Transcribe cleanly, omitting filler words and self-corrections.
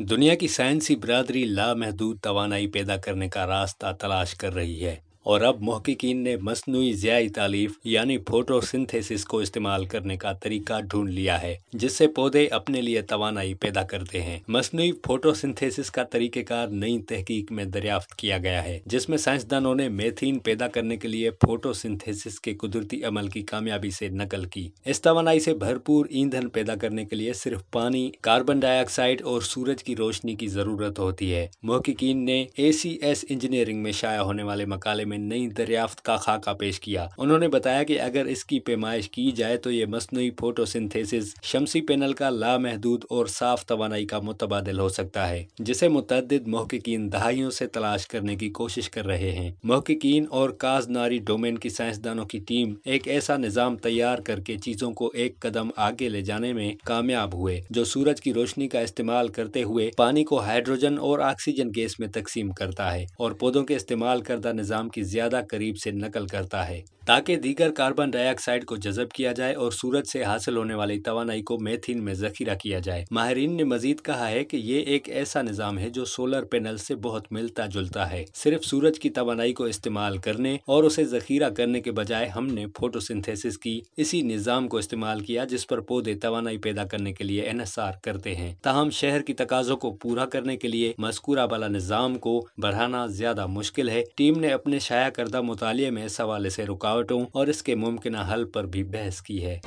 दुनिया की साइंसी बिरादरी लामहदूद तवानाई पैदा करने का रास्ता तलाश कर रही है और अब मुहक्किकीन ने मस्नूई ज़ियाई तालीफ यानी फोटोसिंथेसिस को इस्तेमाल करने का तरीका ढूंढ लिया है जिससे पौधे अपने लिए तवानाई पैदा करते हैं। मस्नूई फोटोसिंथेसिस का तरीक़ेकार नई तहकीक में दरियाफ्त किया गया है जिसमें साइंसदानों ने मेथीन पैदा करने के लिए फोटोसिंथेसिस के कुदरती अमल की कामयाबी से नकल की। इस तवानाई से भरपूर ईंधन पैदा करने के लिए सिर्फ पानी, कार्बन डाइऑक्साइड और सूरज की रोशनी की ज़रूरत होती है। मुहक्किकीन ने ACS इंजीनियरिंग में शाया होने वाले मकाले में नई दरियाफ्त का खाका पेश किया। उन्होंने बताया कि अगर इसकी पैमाइश की जाए तो ये मस्नूई फोटोसिंथेसिस शमसी पैनल का लामहदूद और साफ तवानाई का मुतबादिल हो सकता है जिसे मुतअद्दिद मुहक्किकीन दहाइयों से तलाश करने की कोशिश कर रहे हैं। मुहक्किकीन और काजनारी डोमेन की साइंसदानों की टीम एक ऐसा निज़ाम तैयार करके चीज़ों को एक कदम आगे ले जाने में कामयाब हुए जो सूरज की रोशनी का इस्तेमाल करते हुए पानी को हाइड्रोजन और ऑक्सीजन गैस में तकसीम करता है और पौधों के इस्तेमाल करदा निज़ाम की ज्यादा करीब से नकल करता है ताकि दीगर कार्बन डाइऑक्साइड को जज़ब किया जाए और सूरज से हासिल होने वाली तवानाई को मेथीन में ज़ख़ीरा किया जाए। माहिरीन ने मजीद कहा है कि ये एक ऐसा निज़ाम है जो सोलर पैनल से बहुत मिलता जुलता है। सिर्फ सूरज की तवानाई को इस्तेमाल करने और उसे ज़ख़ीरा करने के बजाय हमने फोटोसिंथेसिस की इसी निज़ाम को इस्तेमाल किया जिस पर पौधे तवानाई पैदा करने के लिए इन्हिसार करते हैं। ताहम शहर की तकाज़ों को पूरा करने के लिए मज़कूरा वाला निज़ाम को बढ़ाना ज़्यादा मुश्किल है। टीम ने अपने शाया करदा मुतालिए में इस हवाले से रुकावटों और इसके मुमकिन हल पर भी बहस की है।